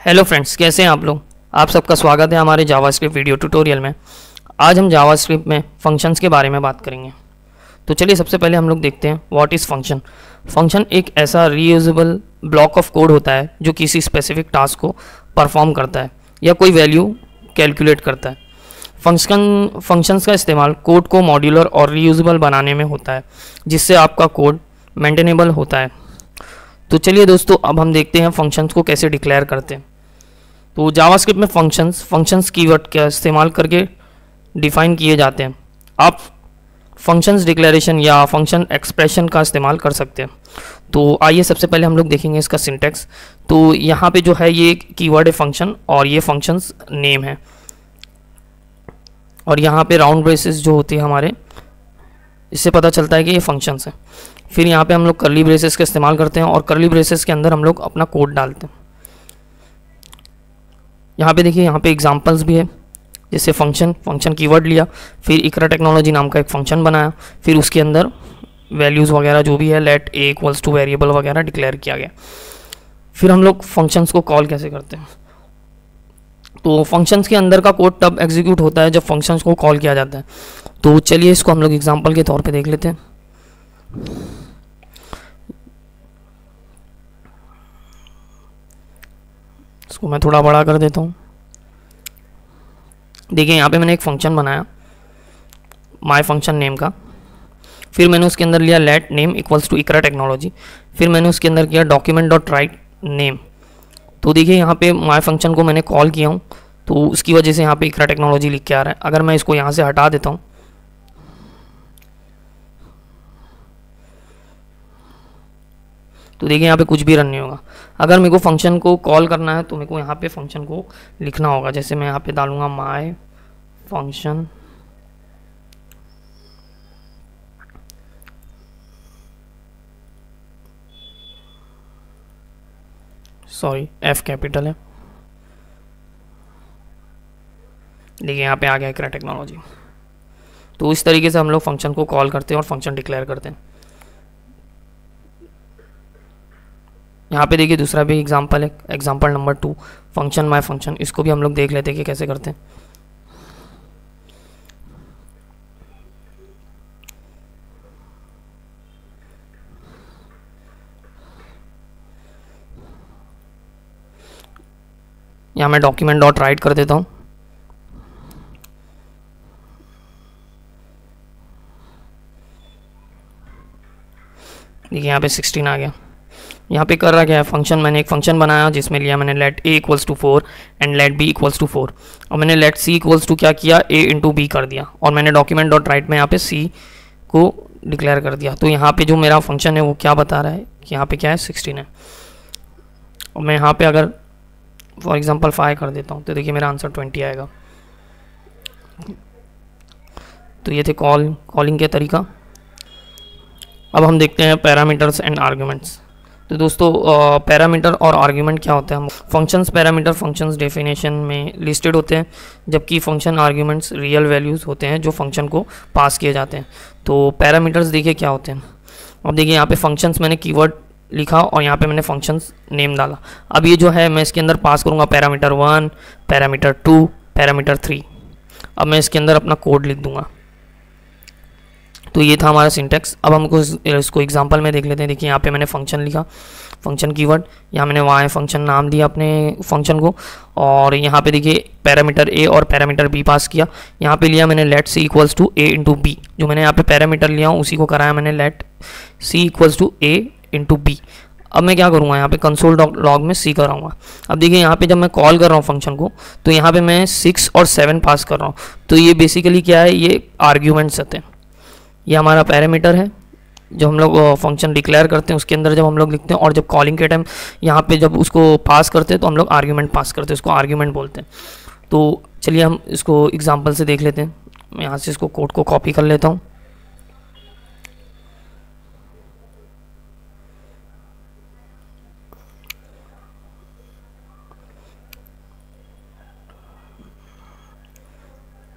Hello friends, कैसे हैं आप लोग। आप सबका स्वागत है हमारे जावास्क्रिप्ट वीडियो ट्यूटोरियल में। आज हम जावास्क्रिप्ट में फंक्शंस के बारे में बात करेंगे। तो चलिए सबसे पहले हम लोग देखते हैं व्हाट इज़ फंक्शन। फंक्शन एक ऐसा रीयूजेबल ब्लॉक ऑफ कोड होता है जो किसी स्पेसिफिक टास्क को परफॉर्म करता है या कोई वैल्यू कैलकुलेट करता है। फंक्शंस का इस्तेमाल कोड को मॉड्यूलर और रीयूजेबल बनाने में होता है, जिससे आपका कोड मेंटेनेबल होता है। तो चलिए दोस्तों, अब हम देखते हैं फंक्शंस को कैसे डिक्लेयर करते हैं। तो जावास्क्रिप्ट में फंक्शंस कीवर्ड का इस्तेमाल करके डिफाइन किए जाते हैं। आप फंक्शंस डिक्लेरेशन या फंक्शन एक्सप्रेशन का इस्तेमाल कर सकते हैं। तो आइए सबसे पहले हम लोग देखेंगे इसका सिंटैक्स। तो यहाँ पे जो है ये कीवर्ड है फंक्शन, और ये फंक्शंस नेम है, और यहाँ पे राउंड ब्रेसेस जो होती है हमारे, इससे पता चलता है कि ये फंक्शंस है। फिर यहाँ पे हम लोग कर्ली ब्रेसेस का इस्तेमाल करते हैं, और कर्ली ब्रेसेस के अंदर हम लोग अपना कोड डालते हैं। यहाँ पे देखिए, यहाँ पे एग्जांपल्स भी है, जैसे फंक्शन कीवर्ड लिया, फिर इकरा टेक्नोलॉजी नाम का एक फंक्शन बनाया, फिर उसके अंदर वैल्यूज़ वगैरह जो भी है late a equals two variable वगैरह डिक्लेयर किया गया। फिर हम लोग फंक्शंस को कॉल कैसे करते हैं। तो फंक्शंस के अंदर का कोड तब एग्जीक्यूट होता है जब फंक्शंस को कॉल किया जाता है। तो चलिए इसको हम लोग एग्जाम्पल के तौर पर देख लेते हैं। इसको मैं थोड़ा बड़ा कर देता हूँ। देखिए यहाँ पे मैंने एक फंक्शन बनाया माय फंक्शन नेम का, फिर मैंने उसके अंदर लिया let name equals to Iqra technology, फिर मैंने उसके अंदर किया डॉक्यूमेंट डॉट राइट नेम। तो देखिए यहाँ पे माय फंक्शन को मैंने कॉल किया हूँ, तो उसकी वजह से यहाँ पे इकरा टेक्नोलॉजी लिख के आ रहा है। अगर मैं इसको यहाँ से हटा देता हूँ तो देखिए यहाँ पे कुछ भी रन नहीं होगा। अगर मेरे को फंक्शन को कॉल करना है तो मेरे को यहाँ पे फंक्शन को लिखना होगा। जैसे मैं यहाँ पे डालूँगा my function, sorry F capital है। देखिए यहाँ पे आ गया इकरा टेक्नोलॉजी। तो इस तरीके से हम लोग फंक्शन को कॉल करते हैं और फंक्शन डिक्लेयर करते हैं। यहाँ पे देखिए दूसरा भी एग्जांपल है, example number 2 function my function. इसको भी हम लोग देख लेते हैं कि कैसे करते हैं। यहाँ मैं डॉक्यूमेंट डॉट राइट कर देता हूँ। देखिए यहाँ पे 16 आ गया। यहाँ पे कर रहा क्या है, फंक्शन, मैंने एक फंक्शन बनाया जिसमें लिया मैंने let a equals to 4 and let b equals to 4, और मैंने लेट सी इक्वल्स टू क्या किया, ए इंटू बी कर दिया, और मैंने डॉक्यूमेंट डॉट राइट में यहाँ पे सी को डिक्लेयर कर दिया। तो यहाँ पे जो मेरा फंक्शन है वो क्या बता रहा है कि यहाँ पे क्या है, 16 है। और मैं यहाँ पे अगर फॉर एग्जांपल 5 कर देता हूँ तो देखिए मेरा आंसर 20 आएगा। तो ये थे कॉलिंग के तरीका। अब हम देखते हैं पैरामीटर्स एंड आर्ग्यूमेंट्स। तो दोस्तों पैरामीटर और आर्ग्यूमेंट क्या होता है। फंक्शंस पैरामीटर फंक्शंस डेफिनेशन में लिस्टेड होते हैं, जबकि फंक्शन आर्ग्यूमेंट्स रियल वैल्यूज़ होते हैं जो फंक्शन को पास किए जाते हैं। तो पैरामीटर्स देखिए क्या होते हैं। अब देखिए यहाँ पे फंक्शंस मैंने कीवर्ड लिखा और यहाँ पे मैंने फंक्शंस नेम डाला। अब ये जो है मैं इसके अंदर पास करूँगा पैरामीटर 1, पैरामीटर 2, पैरामीटर 3। अब मैं इसके अंदर अपना कोड लिख दूँगा। तो ये था हमारा सिंटेक्स। अब हमको इसको एग्जांपल में देख लेते हैं। देखिए यहाँ पे मैंने फंक्शन लिखा, फंक्शन कीवर्ड, यहाँ मैंने वाई फंक्शन नाम दिया अपने फंक्शन को, और यहाँ पे देखिए पैरामीटर ए और पैरामीटर बी पास किया। यहाँ पे लिया मैंने let c equals to a into b, जो मैंने यहाँ पे पैरामीटर लिया हूँ उसी को कराया मैंने let c equals to a into b. अब मैं क्या करूँगा, यहाँ पे कंसोल लॉग में सी कराऊंगा। अब देखिए यहाँ पे जब मैं कॉल कर रहा हूँ फंक्शन को, तो यहाँ पे मैं 6 और 7 पास कर रहा हूँ। तो ये बेसिकली क्या है, ये आर्ग्यूमेंट्स होते हैं। ये हमारा पैरामीटर है जो हम लोग फंक्शन डिक्लेयर करते हैं, उसके अंदर जब हम लोग लिखते हैं, और जब कॉलिंग के टाइम यहाँ पे जब उसको पास करते हैं तो हम लोग आर्ग्यूमेंट पास करते हैं, उसको आर्ग्यूमेंट बोलते हैं। तो चलिए हम इसको एग्जांपल से देख लेते हैं। मैं यहाँ से इसको कोड को कॉपी कर लेता हूँ।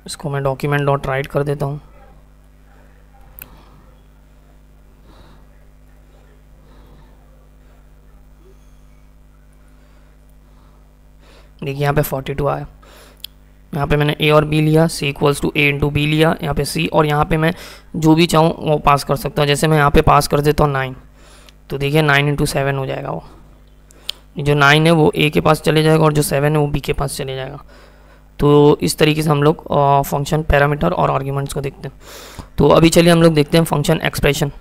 इसको मैं डॉक्यूमेंट डॉट राइट कर देता हूँ। देखिए यहाँ पे 42 आया। यहाँ पे मैंने a और b लिया, c equals to a into b लिया यहाँ पे c, और यहाँ पे मैं जो भी चाहूँ वो पास कर सकता हूँ। जैसे मैं यहाँ पे पास कर देता हूँ 9, तो देखिए 9 इंटू 7 हो जाएगा। वो जो 9 है वो a के पास चले जाएगा और जो 7 है वो b के पास चले जाएगा। तो इस तरीके से हम लोग फंक्शन पैरामीटर और आर्ग्यूमेंट्स को देखते हैं। तो अभी चलिए हम लोग देखते हैं फंक्शन एक्सप्रेशन।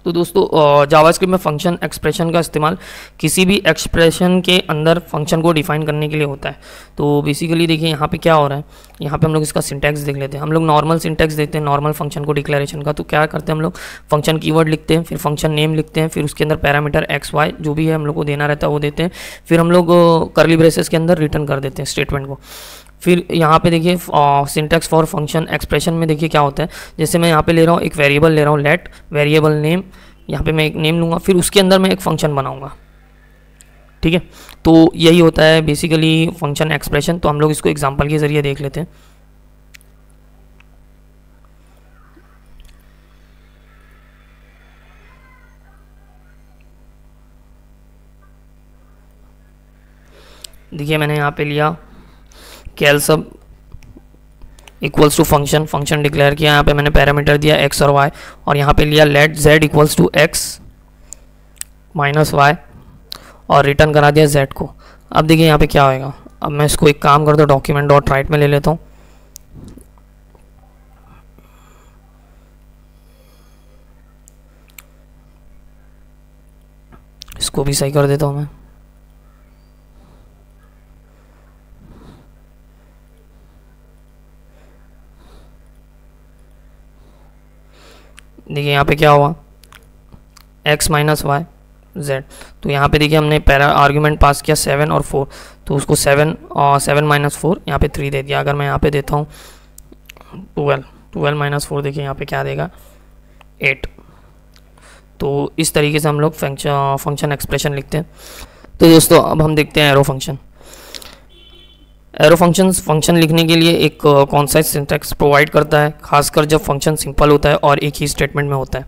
तो दोस्तों जावास्क्रिप्ट में फंक्शन एक्सप्रेशन का इस्तेमाल किसी भी एक्सप्रेशन के अंदर फंक्शन को डिफाइन करने के लिए होता है। तो बेसिकली देखिए यहाँ पे क्या हो रहा है, यहाँ पे हम लोग इसका सिंटैक्स देख लेते हैं। हम लोग नॉर्मल सिंटैक्स देखते हैं नॉर्मल फंक्शन को डिक्लेरेशन का। तो क्या करते हैं हम लोग, फंक्शन कीवर्ड लिखते हैं, फिर फंक्शन नेम लिखते हैं, फिर उसके अंदर पैरामीटर एक्स वाई जो भी है हम लोग को देना रहता है वो देते हैं, फिर हम लोग कर्ली ब्रेसेस के अंदर रिटर्न कर देते हैं स्टेटमेंट को। फिर यहाँ पे देखिए सिंटैक्स फॉर फंक्शन एक्सप्रेशन में देखिए क्या होता है, जैसे मैं यहाँ पे ले रहा हूँ एक वेरिएबल ले रहा हूँ लेट वेरिएबल नेम, यहाँ पे मैं एक नेम लूँगा, फिर उसके अंदर मैं एक फंक्शन बनाऊँगा। ठीक है, तो यही होता है बेसिकली फंक्शन एक्सप्रेशन। तो हम लोग इसको एग्जांपल के ज़रिए देख लेते हैं। देखिए मैंने यहाँ पे लिया cal sub equals to function, function declare किया, यहाँ पे मैंने पैरामीटर दिया एक्स और वाई, और यहाँ पे लिया let z equals to x minus y और रिटर्न करा दिया जेड को। अब देखिए यहाँ पे क्या होएगा, अब मैं इसको एक काम करता हूँ डॉक्यूमेंट डॉट राइट में ले लेता हूँ, इसको भी सही कर देता हूँ मैं। देखिए यहाँ पे क्या हुआ, x माइनस वाई जेड। तो यहाँ पे देखिए हमने पैरा आर्ग्यूमेंट पास किया 7 और 4, तो उसको 7 माइनस 4 यहाँ पे 3 दे दिया। अगर मैं यहाँ पे देता हूँ 12 माइनस 4, देखिए यहाँ पे क्या देगा 8। तो इस तरीके से हम लोग फंक्शन एक्सप्रेशन लिखते हैं। तो दोस्तों अब हम देखते हैं एरो फंक्शन। एरो फंक्शन लिखने के लिए एक कॉन्साइज सिंटैक्स प्रोवाइड करता है, खासकर जब फंक्शन सिंपल होता है और एक ही स्टेटमेंट में होता है।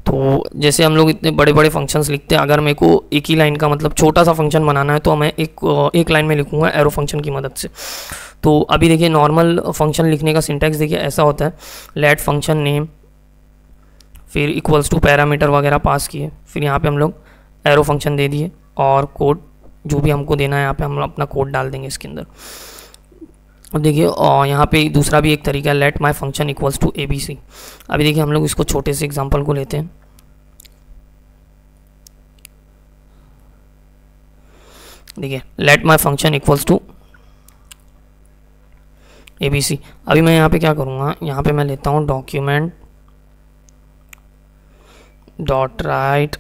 तो जैसे हम लोग इतने बड़े बड़े फंक्शंस लिखते हैं, अगर मेरे को एक ही लाइन का मतलब छोटा सा फंक्शन बनाना है तो मैं एक लाइन में लिखूंगा एरो फंक्शन की मदद से। तो अभी देखिए नॉर्मल फंक्शन लिखने का सिंटैक्स देखिए ऐसा होता है, लेट फंक्शन नेम, फिर इक्वल्स टू पैरामीटर वगैरह पास किए, फिर यहाँ पे हम लोग एरो फंक्शन दे दिए और कोड जो भी हमको देना है यहाँ पे हम अपना कोड डाल देंगे इसके अंदर। अब देखिए यहाँ पे दूसरा भी एक तरीका है, let my function equals to ABC। अभी देखिए हम लोग इसको छोटे से एग्जांपल को लेते हैं। देखिए let my function equals to ABC। अभी मैं यहाँ पे क्या करूँगा, यहाँ पे मैं लेता हूँ डॉक्यूमेंट डॉट राइट,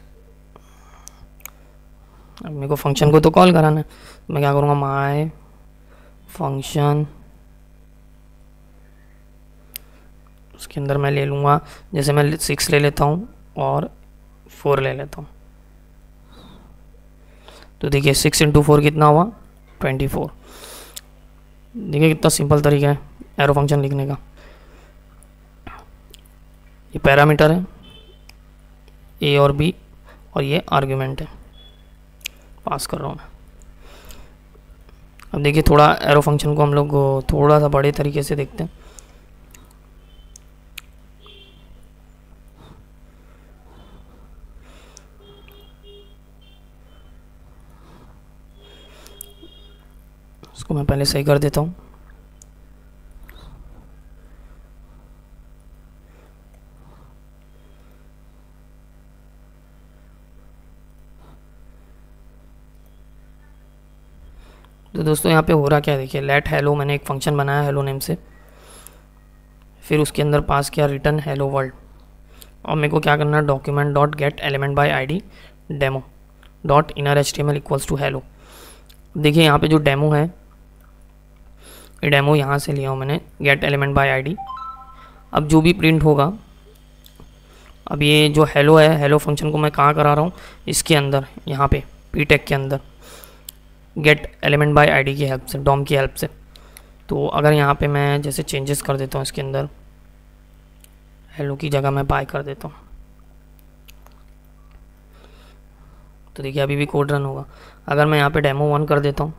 अब मेरे को फंक्शन को तो कॉल कराना है, मैं क्या करूँगा माई फंक्शन, उसके अंदर मैं ले लूँगा, जैसे मैं 6 ले लेता हूँ और 4 ले लेता हूँ। तो देखिए 6 इंटू 4 कितना हुआ 24। देखिए कितना सिंपल तरीका है एरो फंक्शन लिखने का। ये पैरामीटर है a और b और ये आर्ग्यूमेंट है, पास कर रहा हूँ मैं। अब देखिए थोड़ा एरो फंक्शन को हम लोग थोड़ा सा बड़े तरीके से देखते हैं। इसको मैं पहले सही कर देता हूँ। तो दोस्तों यहाँ पे हो रहा क्या, देखिए लेट हेलो, मैंने एक फंक्शन बनाया हेलो नेम से, फिर उसके अंदर पास किया रिटर्न हेलो वर्ल्ड, और मेरे को क्या करना है document dot get element by ID demo dot inner HTML equals to hello. देखिए यहाँ पे जो डेमो है ये डेमो यहाँ से लिया हूँ मैंने, गेट एलिमेंट बाय आईडी। अब जो भी प्रिंट होगा, अब ये जो हेलो है, हेलो फंक्शन को मैं कहाँ करा रहा हूँ, इसके अंदर यहाँ पे ptag के अंदर गेट एलिमेंट बाय आईडी की हेल्प से, डॉम की हेल्प से। तो अगर यहाँ पे मैं जैसे चेंजेस कर देता हूँ, इसके अंदर हेलो की जगह मैं बाय कर देता हूँ, तो देखिए अभी भी कोड रन होगा। अगर मैं यहाँ पे demo1 कर देता हूँ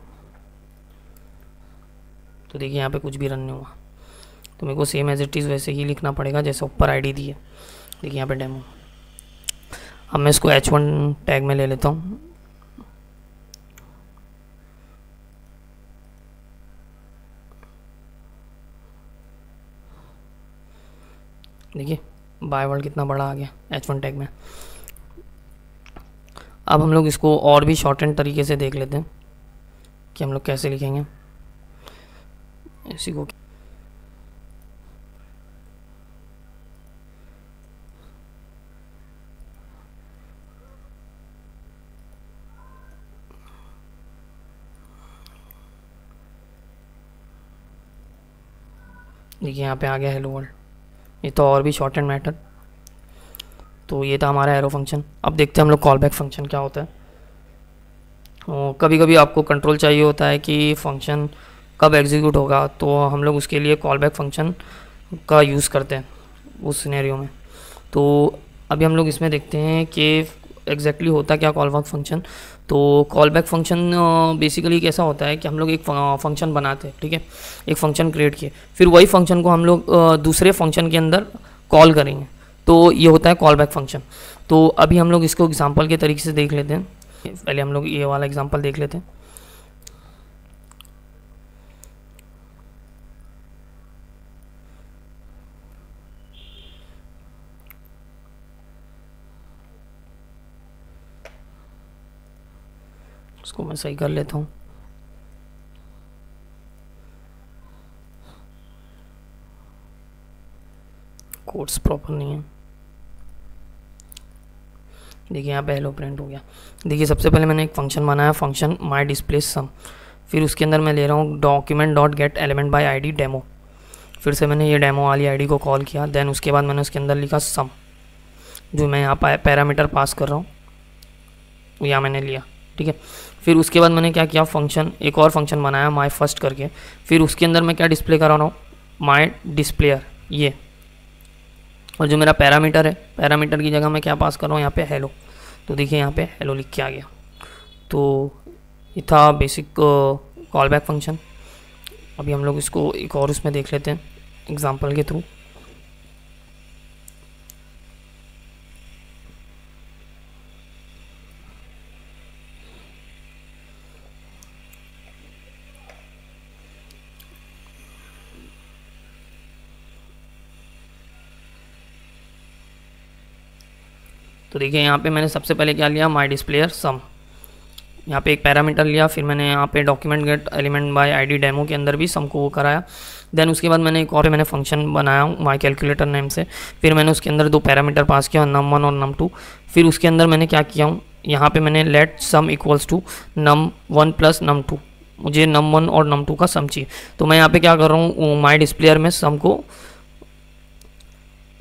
तो देखिए यहाँ पे कुछ भी रन नहीं हुआ। तो मेरे को सेम एज इट इज़ वैसे ही लिखना पड़ेगा जैसे ऊपर आईडी दी है। देखिए यहाँ पे डेमो। अब मैं इसको h1 टैग में ले लेता हूँ। देखिए बाय वर्ड कितना बड़ा आ गया h1 टैग में। अब हम लोग इसको और भी शॉर्ट एंड तरीके से देख लेते हैं कि हम लोग कैसे लिखेंगे इसी को। देखिए यहाँ पे आ गया हेलो वर्ल्ड। ये तो और भी शॉर्ट एंड मैटर। तो ये था हमारा एरो फंक्शन। अब देखते हैं हम लोग कॉल बैक फंक्शन क्या होता है। कभी कभी आपको कंट्रोल चाहिए होता है कि फंक्शन कब एग्जीक्यूट होगा, तो हम लोग उसके लिए कॉल बैक फंक्शन का यूज़ करते हैं उस सिनेरियो में। तो अभी हम लोग इसमें देखते हैं कि एग्जैक्टली होता क्या कॉल बैक फंक्शन। तो कॉल बैक फंक्शन बेसिकली कैसा होता है कि हम लोग एक फंक्शन बनाते हैं, ठीक है, एक फंक्शन क्रिएट किए, फिर वही फंक्शन को हम लोग दूसरे फंक्शन के अंदर कॉल करेंगे, तो ये होता है कॉल बैक फंक्शन। तो अभी हम लोग इसको एग्जांपल के तरीके से देख लेते हैं। पहले हम लोग ये वाला एग्जांपल देख लेते हैं। इसको मैं सही कर लेता हूँ। कोड्स प्रॉपर नहीं है। देखिए यहाँ पे हेलो प्रिंट हो गया। देखिए सबसे पहले मैंने एक फंक्शन बनाया, फंक्शन माई डिस्प्ले सम। फिर उसके अंदर मैं ले रहा हूँ document dot get element by ID demo. फिर से मैंने ये डेमो वाली आईडी को कॉल किया। देन उसके बाद मैंने उसके अंदर लिखा सम, जो मैं यहाँ पैरामीटर पास कर रहा हूँ वो यहाँ मैंने लिया, ठीक है। फिर उसके बाद मैंने क्या किया, फंक्शन एक और फंक्शन बनाया माई फर्स्ट करके। फिर उसके अंदर मैं क्या डिस्प्ले करा रहा हूँ, माई डिस्प्लेयर ये, और जो मेरा पैरामीटर है, पैरामीटर की जगह मैं क्या पास कर रहा हूँ यहाँ पे हेलो। तो देखिए यहाँ पे हेलो लिख के आ गया। तो ये था बेसिक कॉल बैक फंक्शन। अभी हम लोग इसको एक और उसमें देख लेते हैं एग्जांपल के थ्रू। तो देखिए यहाँ पे मैंने सबसे पहले क्या लिया, माई डिस्प्लेयर सम। यहाँ पे एक पैरामीटर लिया, फिर मैंने यहाँ पे document gate element by ID demo के अंदर भी सम को वो कराया। देन उसके बाद मैंने एक और मैंने फंक्शन बनाया हूँ माई कैलकुलेटर नेम से। फिर मैंने उसके अंदर दो पैरामीटर पास किया, num1 और num2। फिर उसके अंदर मैंने क्या किया हूँ, यहाँ पे मैंने let sum equals to num1 plus num2। मुझे num1 और num2 का सम चाहिए। तो मैं यहाँ पे क्या कर रहा हूँ, माई डिस्प्लेयर में सम को,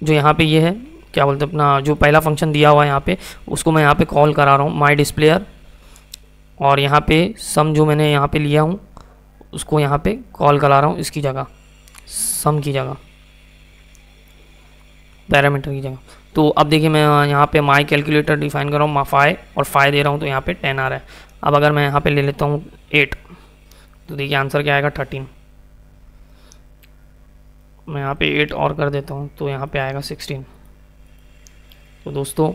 जो यहाँ पे ये है क्या बोलते हैं अपना जो पहला फंक्शन दिया हुआ है यहाँ पे, उसको मैं यहाँ पे कॉल करा रहा हूँ माई डिस्प्लेयर, और यहाँ पे सम जो मैंने यहाँ पे लिया हूँ उसको यहाँ पे कॉल करा रहा हूँ इसकी जगह, सम की जगह, पैरामीटर की जगह। तो अब देखिए मैं यहाँ पे माई कैलकुलेटर डिफाइन कर रहा हूँ फाई, और फाई दे रहा हूँ तो यहाँ पे 10 आ रहा है। अब अगर मैं यहाँ पे ले लेता हूँ 8, तो देखिए आंसर क्या आएगा 13। मैं यहाँ पे 8 और कर देता हूँ तो यहाँ पे आएगा 16। तो दोस्तों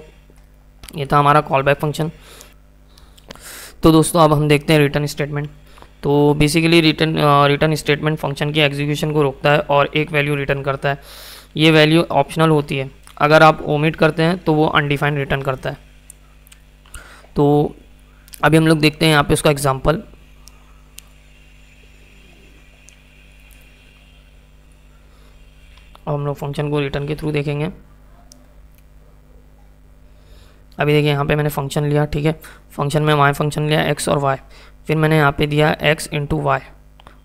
ये था हमारा कॉल बैक फंक्शन। तो दोस्तों अब हम देखते हैं रिटर्न स्टेटमेंट। तो बेसिकली रिटर्न स्टेटमेंट फंक्शन की एग्जीक्यूशन को रोकता है और एक वैल्यू रिटर्न करता है। ये वैल्यू ऑप्शनल होती है, अगर आप ओमिट करते हैं तो वो अनडिफाइंड रिटर्न करता है। तो अभी हम लोग देखते हैं यहाँ पे उसका एग्जांपल। अब हम लोग फंक्शन को रिटर्न के थ्रू देखेंगे। अभी देखिए यहाँ पे मैंने फंक्शन लिया, ठीक है, फंक्शन में माई फंक्शन लिया x और y, फिर मैंने यहाँ पे दिया x इंटू वाई,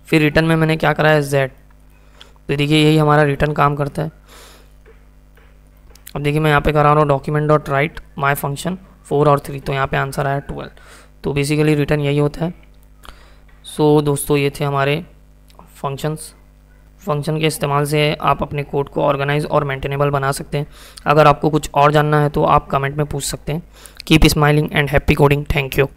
फिर रिटर्न में मैंने क्या करा है z। तो देखिए यही हमारा रिटर्न काम करता है। अब देखिए मैं यहाँ पे करा रहा हूँ डॉक्यूमेंट डॉट राइट माई फंक्शन 4 और 3, तो यहाँ पे आंसर आया 12। तो बेसिकली रिटर्न यही होता है। सो दोस्तों ये थे हमारे फंक्शंस फंक्शन के इस्तेमाल से आप अपने कोड को ऑर्गेनाइज और मेंटेनेबल बना सकते हैं। अगर आपको कुछ और जानना है तो आप कमेंट में पूछ सकते हैं। Keep smiling and happy coding. Thank you.